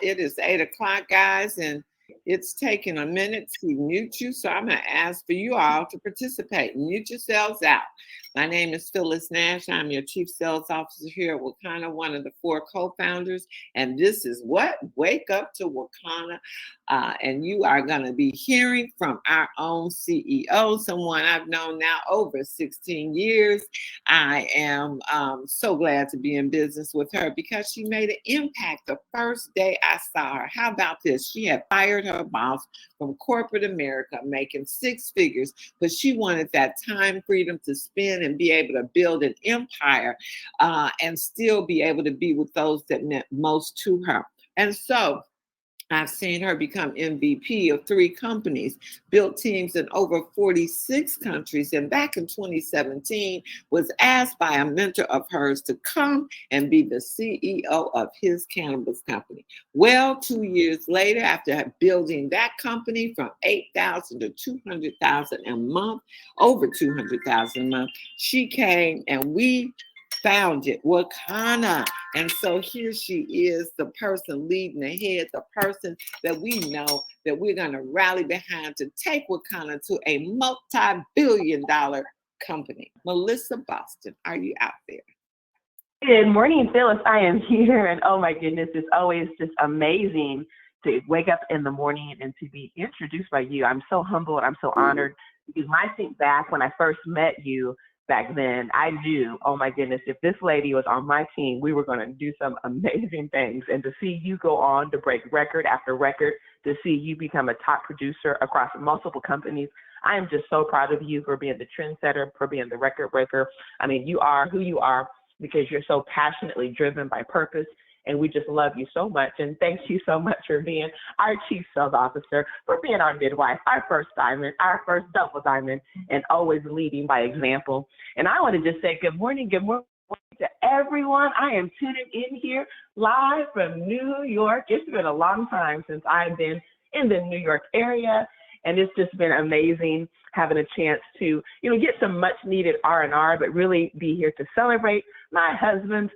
It is 8 o'clock, guys, and it's taking a minute to mute you. So I'm going to ask for you all to participate. Mute yourselves out. My name is Phyllis Nash. I'm your Chief Sales Officer here at Wakanna, one of the 4 co-founders. And this is what? Wake Up to Wakanna. And you are going to be hearing from our own CEO, someone I've known now over 16 years. I am so glad to be in business with her because she made an impact the first day I saw her. How about this? She had fired her boss from corporate America, making 6 figures, but she wanted that time freedom to spend and be able to build an empire and still be able to be with those that meant most to her. And so I've seen her become MVP of 3 companies, built teams in over 46 countries, and back in 2017 was asked by a mentor of hers to come and be the CEO of his cannabis company. Well, 2 years later, after building that company from 8,000 to 200,000 a month, over 200,000 a month, she came and we founded Wakanna. And so here she is, the person leading ahead, the person that we know that we're going to rally behind to take Wakanna to a multi-billion-dollar company. Melissa Boston, are you out there? Good morning, Phyllis. I am here, and oh my goodness, it's always just amazing to wake up in the morning and to be introduced by you. I'm so humbled. I'm so honored because when I think back when I first met you, back then, I knew, oh my goodness, if this lady was on my team, we were going to do some amazing things. And to see you go on to break record after record, to see you become a top producer across multiple companies, I am just so proud of you for being the trendsetter, for being the record breaker. I mean, you are who you are because you're so passionately driven by purpose. And we just love you so much. And thank you so much for being our Chief Sales Officer, for being our midwife, our first diamond, our first double diamond, and always leading by example. And I want to just say good morning to everyone. I am tuning in here live from New York. It's been a long time since I've been in the New York area. And it's just been amazing having a chance to, get some much needed R&R, but really be here to celebrate my husband's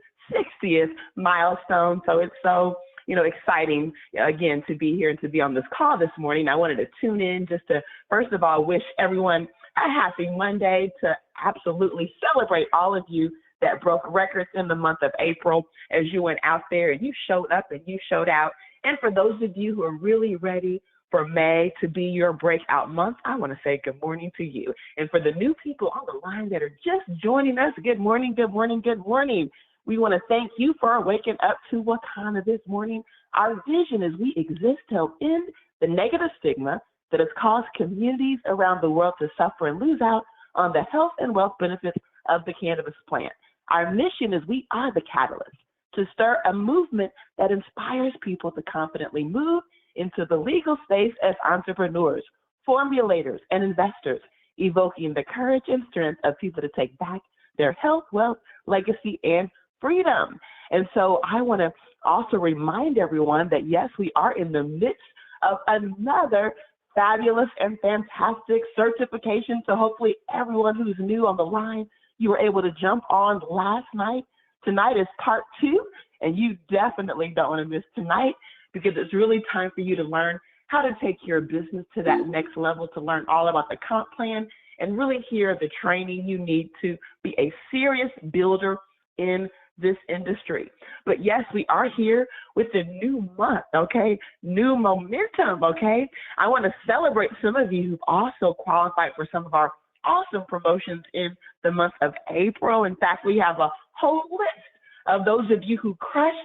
60th milestone. So it's so, exciting, again, to be here and to be on this call this morning. I wanted to tune in just to, first of all, wish everyone a happy Monday, to absolutely celebrate all of you that broke records in the month of April as you went out there and you showed up and you showed out. And for those of you who are really ready for May to be your breakout month, I want to say good morning to you. And for the new people on the line that are just joining us, good morning, good morning, good morning. We want to thank you for waking up to Wakanna this morning. Our vision is we exist to help end the negative stigma that has caused communities around the world to suffer and lose out on the health and wealth benefits of the cannabis plant. Our mission is we are the catalyst to start a movement that inspires people to confidently move into the legal space as entrepreneurs, formulators, and investors, evoking the courage and strength of people to take back their health, wealth, legacy, and freedom. And so I want to also remind everyone that, yes, we are in the midst of another fabulous and fantastic certification. So hopefully everyone who's new on the line, you were able to jump on last night. Tonight is part 2, and you definitely don't want to miss tonight because it's really time for you to learn how to take your business to that next level, to learn all about the comp plan and really hear the training you need to be a serious builder in this industry. But yes, we are here with the new month, okay? New momentum, okay? I want to celebrate some of you who've also qualified for some of our awesome promotions in the month of April. In fact, we have a whole list of those of you who crushed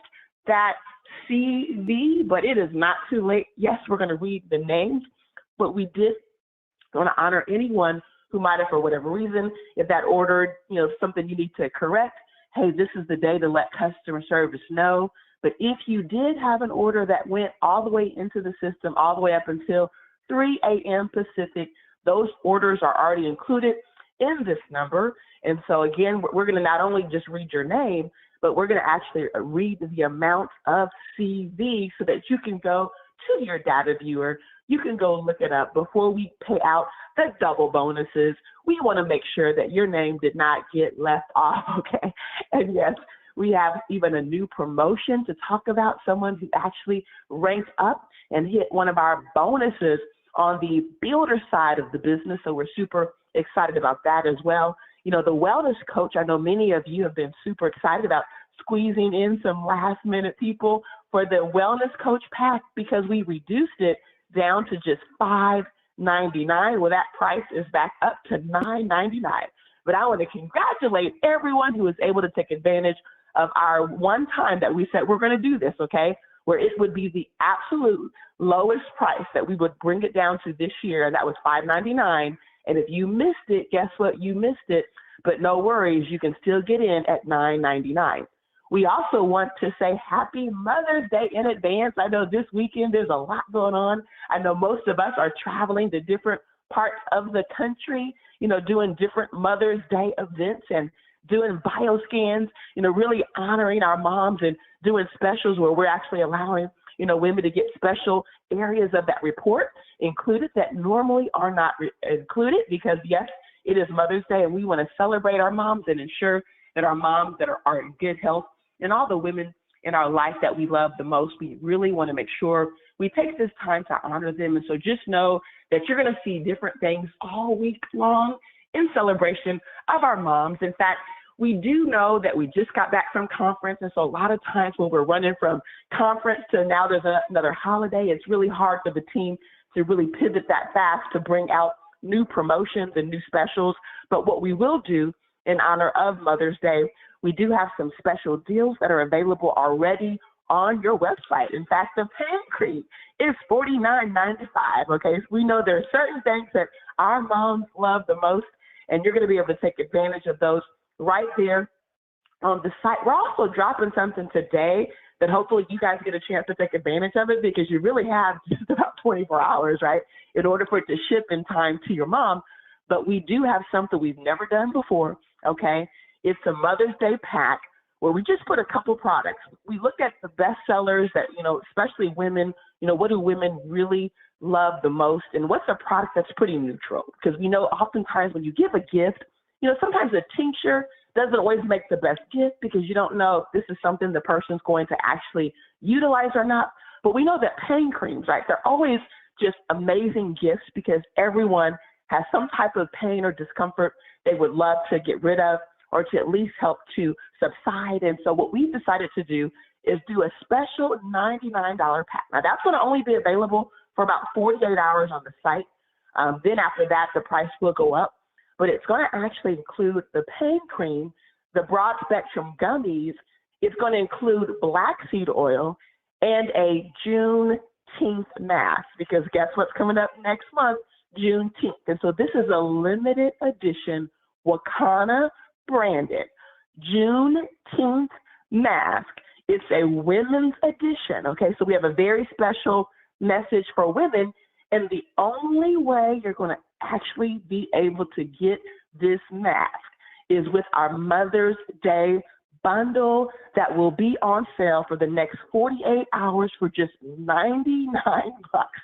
that CV, but it is not too late. Yes, we're going to read the names, but we did want to honor anyone who might have, for whatever reason, if that ordered, something you need to correct, hey, this is the day to let customer service know. But if you did have an order that went all the way into the system, all the way up until 3 a.m. Pacific, those orders are already included in this number. And so again, we're going to not only just read your name, but we're going to actually read the amount of CV so that you can go to your data viewer. You can go look it up before we pay out the double bonuses. We want to make sure that your name did not get left off, okay? And yes, We have even a new promotion to talk about, someone who actually ranked up and hit one of our bonuses on the builder side of the business. So we're super excited about that as well. You know, the wellness coach, I know many of you have been super excited about squeezing in some last minute people for the wellness coach pack because we reduced it down to just $5.99. Well, that price is back up to $9.99. But I want to congratulate everyone who was able to take advantage of our one time that we said we're going to do this, okay, where it would be the absolute lowest price that we would bring it down to this year, and that was $5.99. And if you missed it, guess what? You missed it. But no worries, you can still get in at $9.99. We also want to say Happy Mother's Day in advance. I know this weekend there's a lot going on. I know most of us are traveling to different parts of the country, you know, doing different Mother's Day events and doing bioscans, you know, really honoring our moms and doing specials where we're actually allowing, you know, women to get special areas of that report included that normally are not included because, yes, it is Mother's Day and we want to celebrate our moms and ensure that our moms that are in good health and all the women in our life that we love the most, we really want to make sure we take this time to honor them. And so just know that you're going to see different things all week long in celebration of our moms. In fact, we do know that we just got back from conference. And so a lot of times when we're running from conference to now there's another holiday, it's really hard for the team to really pivot that fast to bring out new promotions and new specials. But what we will do in honor of Mother's Day, we do have some special deals that are available already on your website. In fact, the pan cream is $49.95. Okay, so we know there are certain things that our moms love the most, and you're going to be able to take advantage of those right there on the site. We're also dropping something today that hopefully you guys get a chance to take advantage of it because you really have just about 24 hours, right, in order for it to ship in time to your mom. But we do have something we've never done before, okay? It's a Mother's Day pack where we just put a couple products. We looked at the best sellers that, you know, especially women, you know, what do women really love the most? And what's a product that's pretty neutral? Because we know oftentimes when you give a gift, you know, sometimes a tincture doesn't always make the best gift because you don't know if this is something the person's going to actually utilize or not. But we know that pain creams, right, they're always just amazing gifts because everyone has some type of pain or discomfort they would love to get rid of or to at least help to subside. And so what we've decided to do is do a special $99 pack. Now, that's going to only be available for about 48 hours on the site. Then after that, the price will go up. But it's going to actually include the pain cream, the broad spectrum gummies. It's going to include black seed oil and a Juneteenth mask because guess what's coming up next month? Juneteenth. And so this is a limited edition Wakanna branded Juneteenth mask. It's a women's edition. Okay, so we have a very special message for women. And the only way you're going to actually be able to get this mask is with our Mother's Day bundle that will be on sale for the next 48 hours for just $99,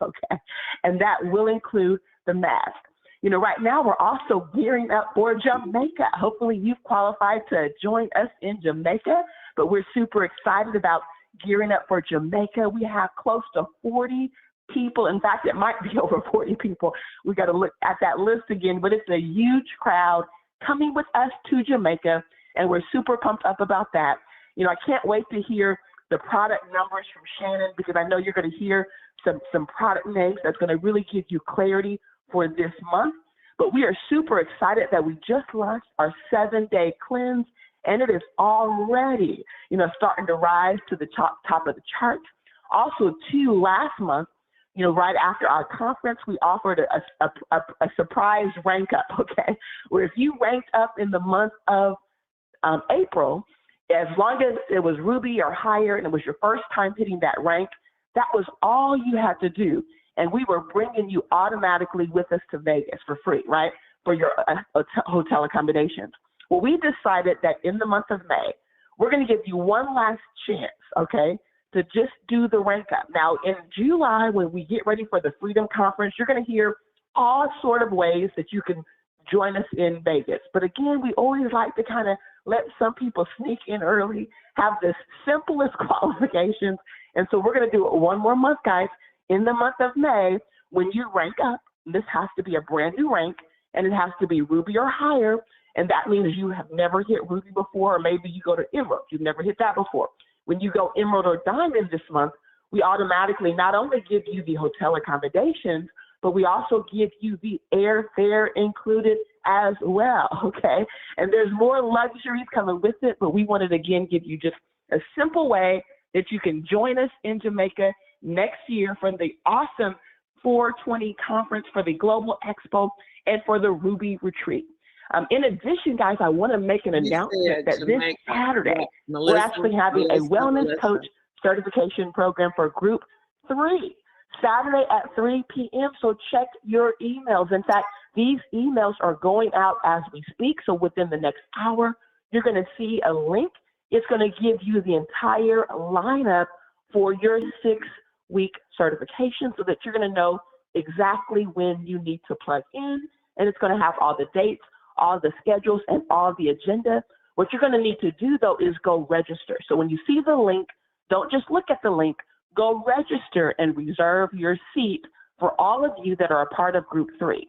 okay? And that will include the mask. You know, right now we're also gearing up for Jamaica. Hopefully you've qualified to join us in Jamaica, but we're super excited about gearing up for Jamaica. We have close to 40 people. In fact, it might be over 40 people. We got to look at that list again, but it's a huge crowd coming with us to Jamaica, and we're super pumped up about that. You know, I can't wait to hear the product numbers from Shannon because I know you're going to hear some product names that's going to really give you clarity for this month. But we are super excited that we just launched our 7-day cleanse, and it is already, you know, starting to rise to the top of the charts. Also, too, last month, you know, right after our conference, we offered a surprise rank up, okay, where if you ranked up in the month of April, as long as it was Ruby or higher and it was your first time hitting that rank, that was all you had to do. And we were bringing you automatically with us to Vegas for free, right, for your hotel accommodations. Well, we decided that in the month of May, we're going to give you one last chance, okay, to just do the rank up. Now, in July, when we get ready for the Freedom Conference, you're going to hear all sort of ways that you can join us in Vegas. But again, we always like to kind of let some people sneak in early, have the simplest qualifications. And so we're going to do it one more month, guys. In the month of May, when you rank up, this has to be a brand new rank, and it has to be Ruby or higher. And that means you have never hit Ruby before, or maybe you go to Emerald. You've never hit that before. When you go Emerald or Diamond this month, we automatically not only give you the hotel accommodations, but we also give you the airfare included as well, okay? And there's more luxuries coming with it, but we wanted to, again, give you just a simple way that you can join us in Jamaica next year for the awesome 420 conference, for the Global Expo, and for the Ruby Retreat. In addition, guys, I want to make an announcement that this Saturday, we're actually having a wellness coach certification program for Group 3, Saturday at 3 p.m. So check your emails. In fact, these emails are going out as we speak. So within the next hour, you're going to see a link. It's going to give you the entire lineup for your 6-week certification so that you're going to know exactly when you need to plug in. And it's going to have all the dates, all the schedules, and all the agenda. What you're going to need to do, though, is go register. So when you see the link, don't just look at the link. Go register and reserve your seat for all of you that are a part of Group 3.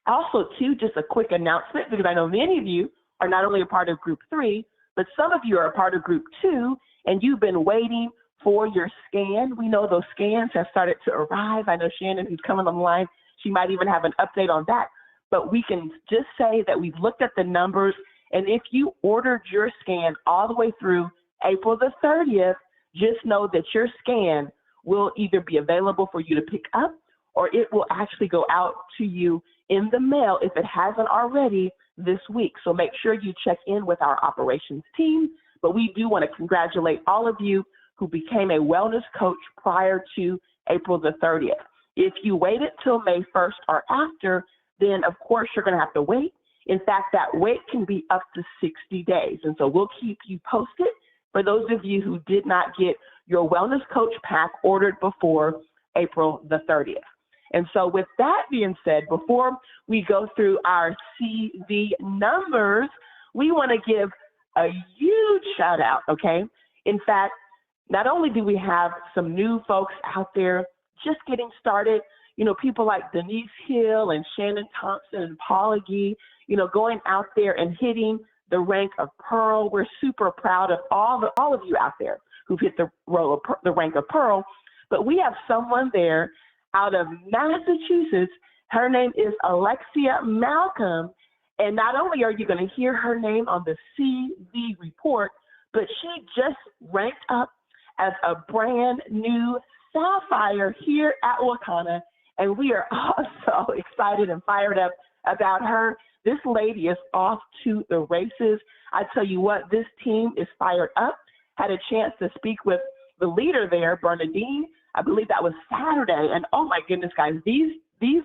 Also, too, just a quick announcement, because I know many of you are not only a part of Group 3, but some of you are a part of Group 2, and you've been waiting for your scan. We know those scans have started to arrive. I know Shannon, who's coming on the line, she might even have an update on that. But we can just say that we've looked at the numbers, and if you ordered your scan all the way through April the 30th, just know that your scan will either be available for you to pick up, or it will actually go out to you in the mail if it hasn't already this week. So make sure you check in with our operations team. But we do want to congratulate all of you who became a wellness coach prior to April the 30th. If you waited till May 1st or after, then of course you're going to have to wait. In fact, that wait can be up to 60 days. And so we'll keep you posted for those of you who did not get your wellness coach pack ordered before April the 30th. And so with that being said, before we go through our CV numbers, we want to give a huge shout out, okay? In fact, not only do we have some new folks out there just getting started, you know, people like Denise Hill and Shannon Thompson and Paula Gee, you know, going out there and hitting the rank of Pearl. We're super proud of all of you out there who've hit the rank of Pearl. But we have someone there out of Massachusetts. Her name is Alexia Malcolm. And not only are you going to hear her name on the CV report, but she just ranked up as a brand new Sapphire here at Wakanna. And we are all so excited and fired up about her. This lady is off to the races. I tell you what, this team is fired up. Had a chance to speak with the leader there, Bernadine. I believe that was Saturday. And oh my goodness, guys, these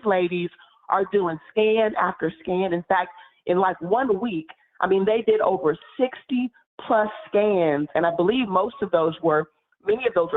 ladies are doing scan after scan. In fact, in like 1 week, I mean, they did over 60 plus scans. And I believe many of those were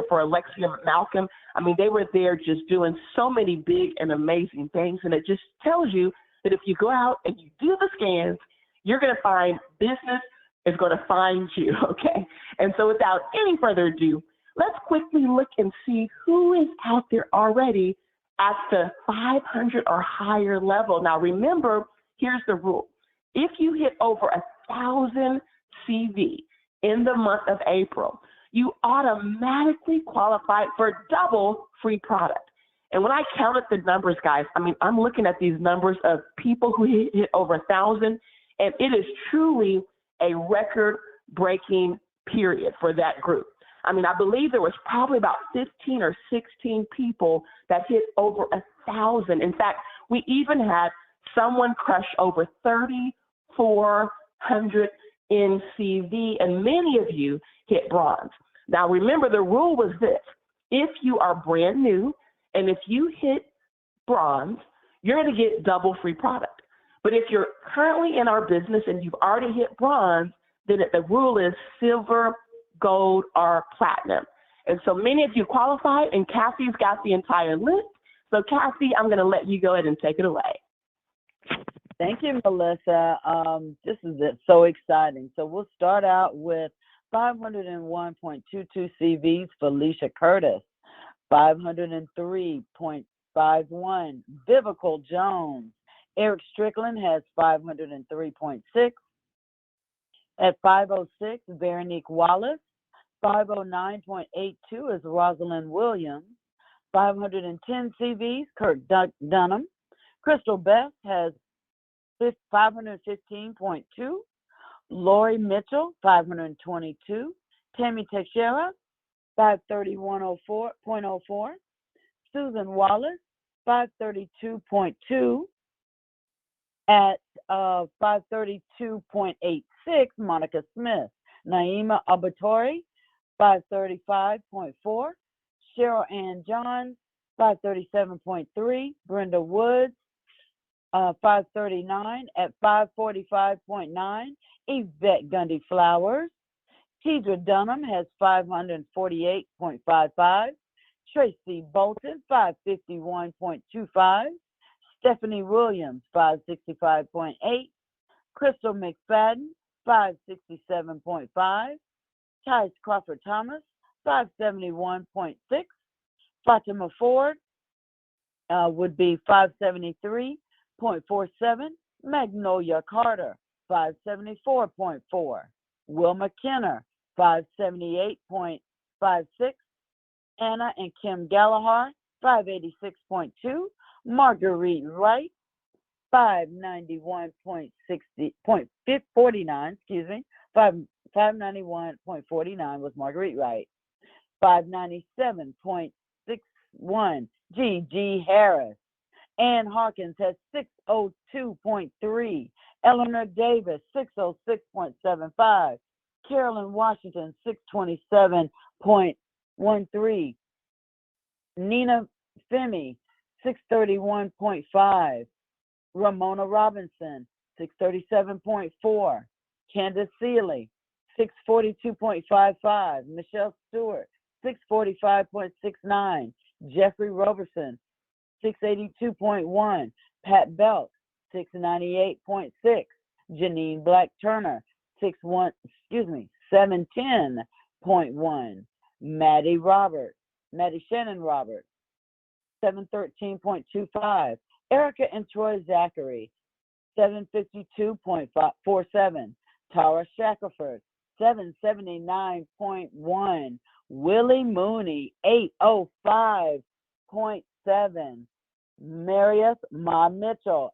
for Alexia Malcolm. I mean, they were there just doing so many big and amazing things. And it just tells you that if you go out and you do the scans, you're going to find business is going to find you, okay? And so without any further ado, let's quickly look and see who is out there already at the 500 or higher level. Now, remember, here's the rule. If you hit over 1,000 CV in the month of April, you automatically qualify for double free product. And when I counted the numbers, guys, I mean, I'm looking at these numbers of people who hit over 1,000, and it is truly a record-breaking period for that group. I mean, I believe there was probably about 15 or 16 people that hit over 1,000. In fact, we even had someone crush over 3,400 in CV, and many of you hit bronze. Now, remember, the rule was this. If you are brand new and if you hit bronze, you're going to get double free product. But if you're currently in our business and you've already hit bronze, then the rule is silver, gold, or platinum. And so many of you qualified, and Kathy's got the entire list. So, Kathy, I'm going to let you go ahead and take it away. Thank you, Melissa. This is so exciting. So we'll start out with 501.22 CVs for Alicia Curtis, 503.51 Vivical Jones. Eric Strickland has 503.6. At 506, Veronique Wallace. 509.82 is Rosalind Williams. 510 CVs, Kirk Dunham. Crystal Best has 515.2. Lori Mitchell, 522. Tammy Teixeira, 531.04. Susan Wallace, 532.2. At 532.86, Monica Smith. Naima Abatori, 535.4. Cheryl Ann Johns, 537.3. Brenda Woods, 539. At 545.9, Yvette Gundy Flowers. Tidra Dunham has 548.55. Tracy Bolton, 551.25. Stephanie Williams, 565.8. Crystal McFadden, 567.5. Tice Crawford Thomas, 571.6. Fatima Ford would be 573.47. Magnolia Carter, 574.4. Wilma Kenner, 578.56. Anna and Kim Gallagher, 586.2. Marguerite Wright, 591.49, 591.49 was Marguerite Wright. 597.61, G.G. Harris. Ann Harkins has 602.3. Eleanor Davis, 606.75. Carolyn Washington, 627.13. Nina Femi, 631.5. Ramona Robinson, 637.4. Candace Seeley, 642.55. Michelle Stewart, 645.69. Jeffrey Roberson, 682.1. Pat Belt, 698.6. Janine Black Turner, 710.1. Maddie Shannon Roberts, 713.25. Erica and Troy Zachary, 752.47. Tara Shackelford, 779.1. Willie Mooney, 805.7. Marius Ma Mitchell,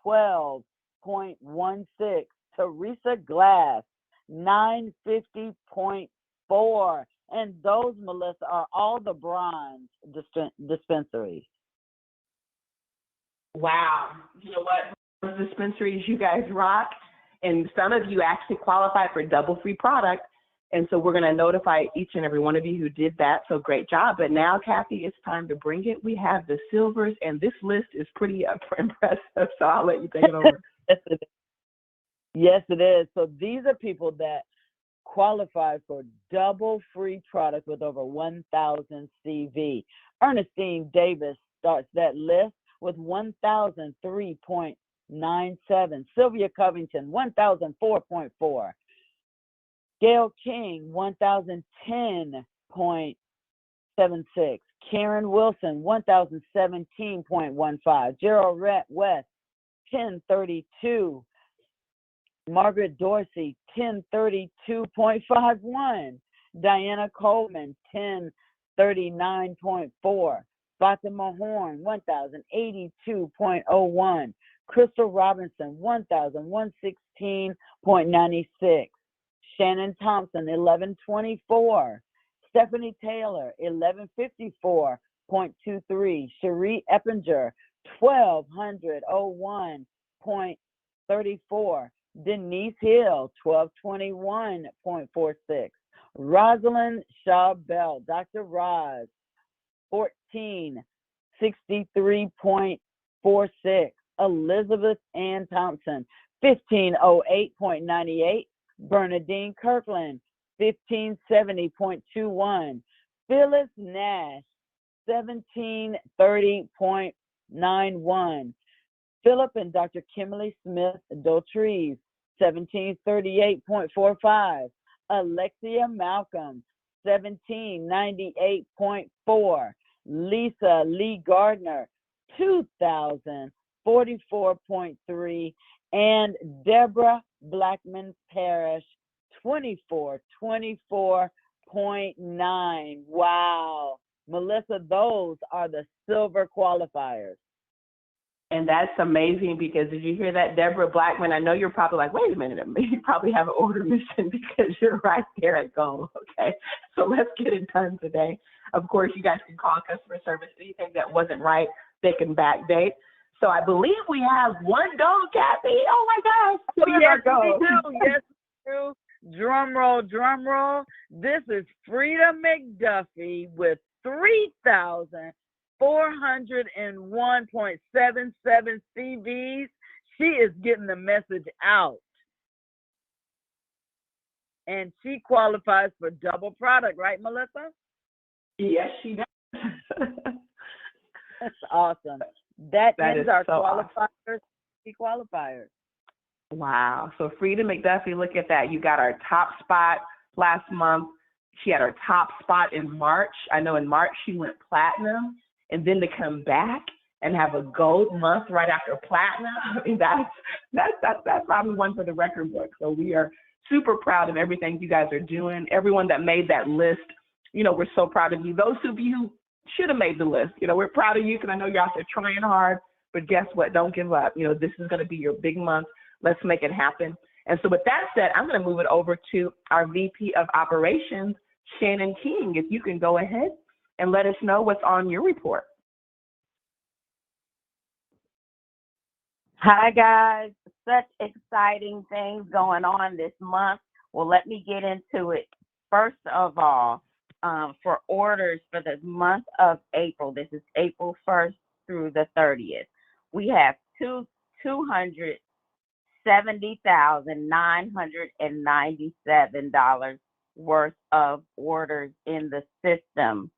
812.16. Teresa Glass, 950.4. And those, Melissa, are all the bronze dispensaries. Wow. You know what? Those dispensaries you guys rock. And some of you actually qualify for double free product. And so we're going to notify each and every one of you who did that. So great job. But now, Kathy, it's time to bring it. We have the silvers, and this list is pretty impressive. So I'll let you take it over. Yes, it is. So these are people that qualify for double free product with over 1,000 CV. Ernestine Davis starts that list with 1,003.97. Sylvia Covington, 1,004.4. Gail King, 1,010.76. Karen Wilson, 1,017.15. Gerald West, 1032. Margaret Dorsey, 1032.51. Diana Coleman, 1039.4. Fatima Horn, 1,082.01. Crystal Robinson, 1,116.96. Shannon Thompson, 1124. Stephanie Taylor, 1154.23. Cherie Eppinger, 1,201.34. Denise Hill, 1221.46. Rosalind Shaw Bell, Dr. Roz, 1463.46. Elizabeth Ann Thompson, 1508.98. Bernadine Kirkland, 1570.21. Phyllis Nash, 1730.91. Philip and Dr. Kimberly Smith Dotrieve, 1738.45. Alexia Malcolm, 1798.4. Lisa Lee Gardner, 2044.3. And Deborah Blackman Parrish, 2424.9. Wow. Melissa, those are the silver qualifiers. And that's amazing, because did you hear that, Deborah Blackman? I know you're probably like, wait a minute, you probably have an order missing because you're right there at goal. Okay, so let's get it done today. Of course, you guys can call customer service. Anything that wasn't right, they can backdate. So I believe we have one goal, Kathy. Oh my gosh. Yes, we do. Yes, we do. Drum roll, drum roll. This is Frida McDuffie with 3,401.77 CVs. She is getting the message out. And she qualifies for double product, right, Melissa? Yes, she does. That's awesome. That is our so qualifiers, awesome. Qualifiers. Wow. So Frida McDuffie, look at that. You got our top spot last month. She had her top spot in March. I know in March she went platinum, and then to come back and have a gold month right after platinum. I mean, that's probably one for the record book. So we are super proud of everything you guys are doing. Everyone that made that list, we're so proud of you. Those of you who should have made the list, we're proud of you, because I know you're out there trying hard, but guess what? Don't give up. This is going to be your big month. Let's make it happen. And so with that said, I'm going to move it over to our VP of Operations, Shannon King. If you can go ahead and let us know what's on your report. Hi, guys. Such exciting things going on this month. Well, let me get into it. First of all, for orders for the month of April, this is April 1st through the 30th, we have $270,997 worth of orders in the system.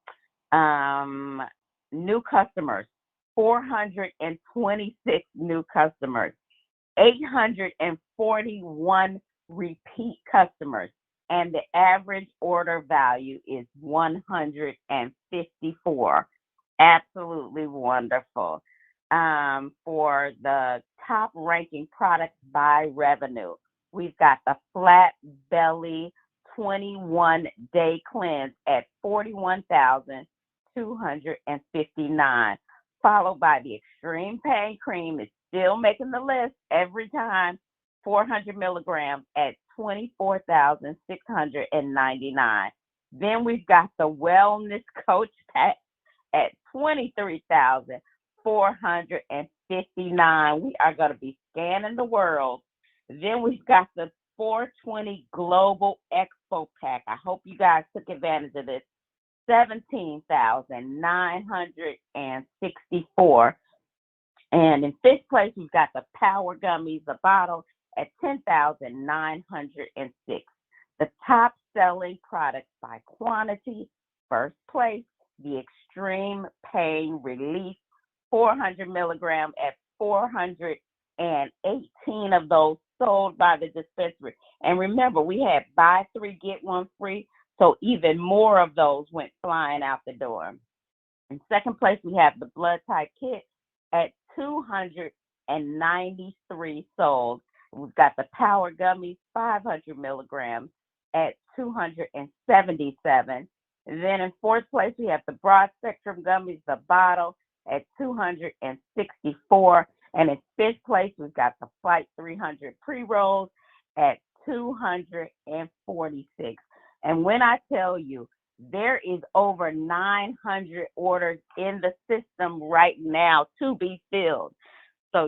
New customers, 426 new customers, 841 repeat customers, and the average order value is 154. Absolutely wonderful. For the top ranking products by revenue, we've got the Flat Belly 21-day cleanse at $41,259, followed by the Extreme Pain Cream. Is still making the list every time, 400 milligrams at $24,699. Then we've got the Wellness Coach Pack at $23,459. We are going to be scanning the world. Then we've got the 420 Global Expo Pack. I hope you guys took advantage of this. $17,964. And in fifth place, we've got the Power Gummies, the bottle, at $10,906. The top selling product by quantity, first place, the Extreme Pain Relief, 400 milligrams at 418 of those sold by the dispensary. And remember, we had buy three, get one free, so even more of those went flying out the door. In second place, we have the Blood Type Kit at 293 sold. We've got the Power Gummies, 500 milligrams at 277. And then in fourth place, we have the Broad Spectrum Gummies, the bottle, at 264. And in fifth place, we've got the Flight 300 pre-rolls at 246. And when I tell you, there is over 900 orders in the system right now to be filled. So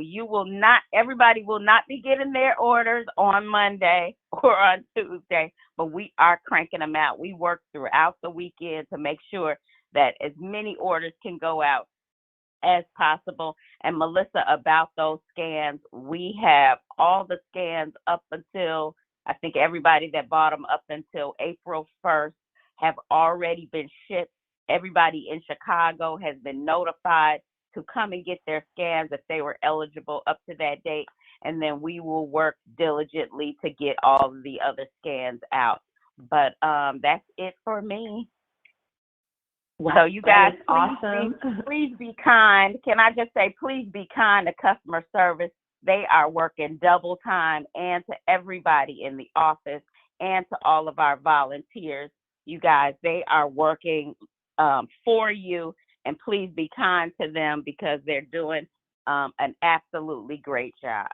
everybody will not be getting their orders on Monday or on Tuesday, but we are cranking them out. We work throughout the weekend to make sure that as many orders can go out as possible. And Melissa, about those scans, we have all the scans up until, I think everybody that bought them up until April 1st have already been shipped. Everybody in Chicago has been notified to come and get their scans if they were eligible up to that date. And then we will work diligently to get all of the other scans out. But that's it for me. Wow, So you guys, awesome. please be kind. Can I just say, please be kind to customer service. They are working double time, and to everybody in the office and to all of our volunteers. You guys, they are working for you, and please be kind to them because they're doing an absolutely great job.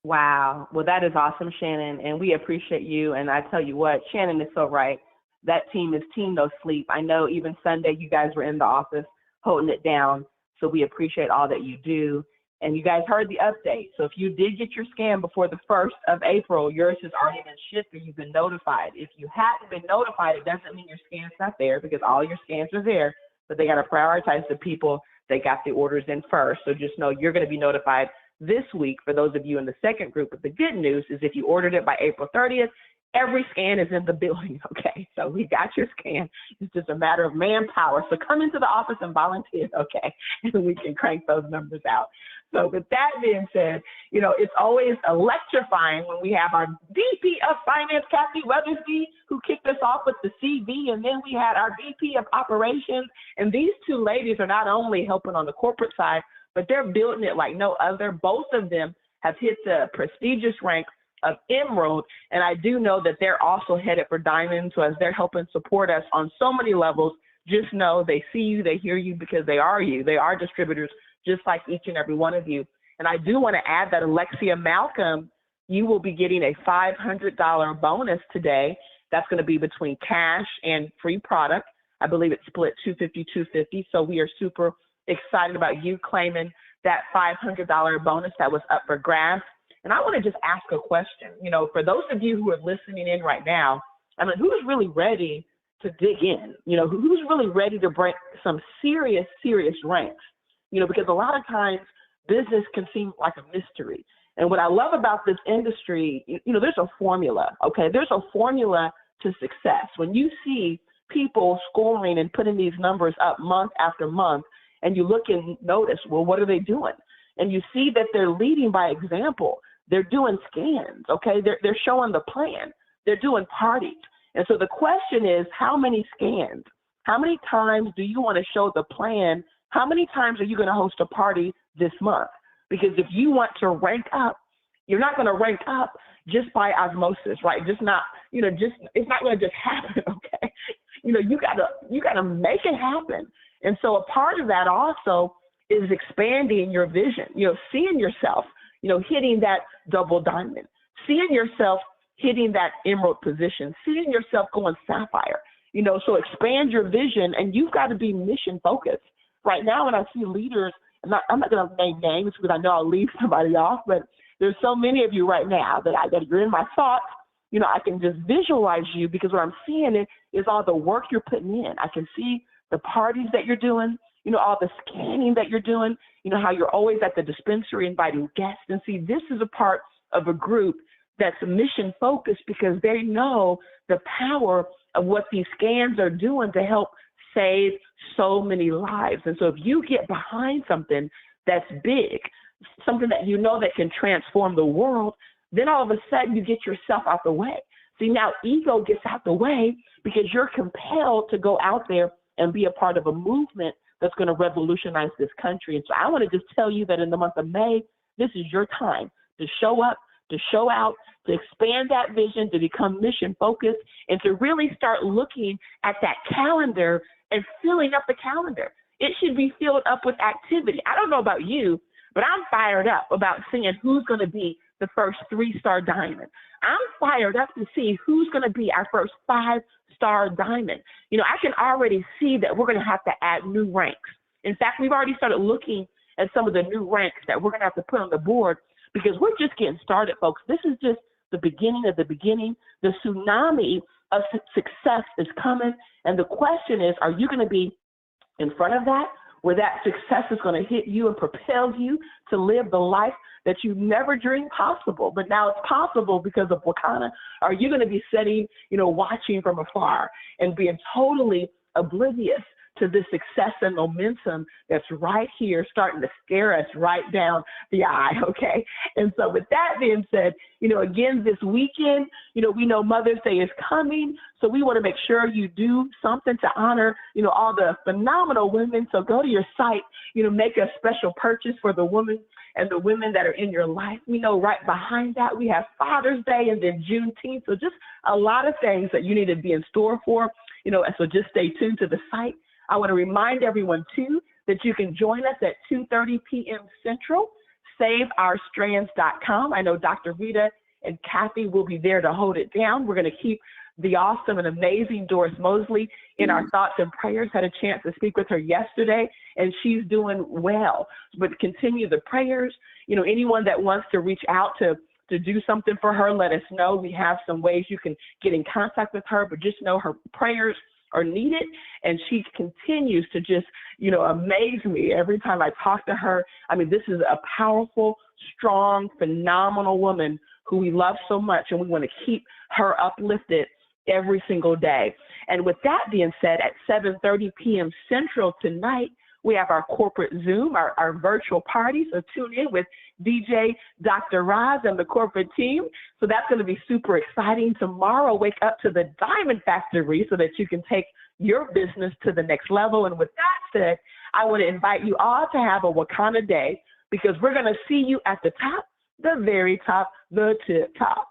Wow. Well, that is awesome, Shannon, and we appreciate you. And I tell you what, Shannon is so right. That team is Team No Sleep. I know even Sunday you guys were in the office holding it down, so we appreciate all that you do. And you guys heard the update. So if you did get your scan before the 1st of April, yours has already been shipped or you've been notified. If you hadn't been notified, it doesn't mean your scan's not there because all your scans are there, but they got to prioritize the people that got the orders in first. So just know you're going to be notified this week for those of you in the second group. But the good news is if you ordered it by April 30th, every scan is in the building, okay? So we got your scan. It's just a matter of manpower. So come into the office and volunteer, okay? And we can crank those numbers out. So with that being said, you know, it's always electrifying when we have our VP of Finance, Kathy Weathersby, who kicked us off with the CV, and then we had our VP of Operations. And these two ladies are not only helping on the corporate side, but they're building it like no other. Both of them have hit the prestigious rank of Emerald, and I do know that they're also headed for Diamond. So as they're helping support us on so many levels, just know they see you, they hear you, because they are you. They are distributors just like each and every one of you. And I do want to add that Alexia Malcolm, you will be getting a $500 bonus today. That's going to be between cash and free product. I believe it's split 250-250. So we are super excited about you claiming that $500 bonus that was up for grabs. And I want to just ask a question. You know, for those of you who are listening in right now, I mean, who's really ready to dig in? You know, who's really ready to break some serious ranks? You know, because a lot of times business can seem like a mystery. And what I love about this industry, you know, there's a formula, okay? There's a formula to success. When you see people scoring and putting these numbers up month after month, and you look and notice, well, what are they doing? And you see that they're leading by example. They're doing scans, okay? They're showing the plan. They're doing parties. And so the question is, how many scans? How many times do you want to show the plan? How many times are you going to host a party this month? Because if you want to rank up, you're not going to rank up just by osmosis, right? Just not, you know, just, it's not going to just happen, okay? You know, you gotta make it happen. And so a part of that also is expanding your vision, you know, seeing yourself, you know, hitting that double diamond, seeing yourself hitting that emerald position, seeing yourself going sapphire, you know, so expand your vision, and you've got to be mission focused. Right now, when I see leaders, I'm not going to name names because I know I'll leave somebody off, but there's so many of you right now that you're in my thoughts. You know, I can just visualize you because what I'm seeing is all the work you're putting in. I can see the parties that you're doing, you know, all the scanning that you're doing, you know, how you're always at the dispensary inviting guests. And see, this is a part of a group that's mission focused because they know the power of what these scans are doing to help save so many lives. And so if you get behind something that's big, something that you know that can transform the world, then all of a sudden you get yourself out the way. See, now ego gets out the way because you're compelled to go out there and be a part of a movement that's going to revolutionize this country. And so I want to just tell you that in the month of May, this is your time to show up, to show out, to expand that vision, to become mission focused, and to really start looking at that calendar and filling up the calendar. It should be filled up with activity. I don't know about you, but I'm fired up about seeing who's going to be the first 3-star diamond. I'm fired up to see who's going to be our first 5-star diamond. You know, I can already see that we're going to have to add new ranks. In fact, we've already started looking at some of the new ranks that we're going to have to put on the board because we're just getting started, folks. This is just the beginning of the beginning. The tsunami of success is coming. And the question is, are you going to be in front of that, where that success is going to hit you and propel you to live the life that you never dreamed possible, but now it's possible because of Wakanna? Are you going to be sitting, you know, watching from afar and being totally oblivious to this success and momentum that's right here starting to stare us right down the eye, okay? And so with that being said, again, this weekend, we know Mother's Day is coming, so we want to make sure you do something to honor, all the phenomenal women. So go to your site, make a special purchase for the woman and the women that are in your life. We know right behind that we have Father's Day and then Juneteenth. So just a lot of things that you need to be in store for, so just stay tuned to the site. I want to remind everyone too that you can join us at 2:30 p.m. Central, saveourstrands.com. I know Dr. Rita and Kathy will be there to hold it down. We're going to keep the awesome and amazing Doris Mosley in our thoughts and prayers. Had a chance to speak with her yesterday, and she's doing well. But continue the prayers. Anyone that wants to reach out to do something for her, let us know. We have some ways you can get in contact with her, but just know her prayers are needed, and she continues to just, amaze me every time I talk to her. I mean, this is a powerful, strong, phenomenal woman who we love so much, and we want to keep her uplifted every single day. And with that being said, at 7:30 p.m. Central tonight, we have our corporate Zoom, our virtual party. So tune in with DJ Dr. Roz and the corporate team. So that's going to be super exciting. Tomorrow, wake up to the Diamond Factory so that you can take your business to the next level. And with that said, I want to invite you all to have a Wakanna day, because we're going to see you at the top, the very top, the tip top.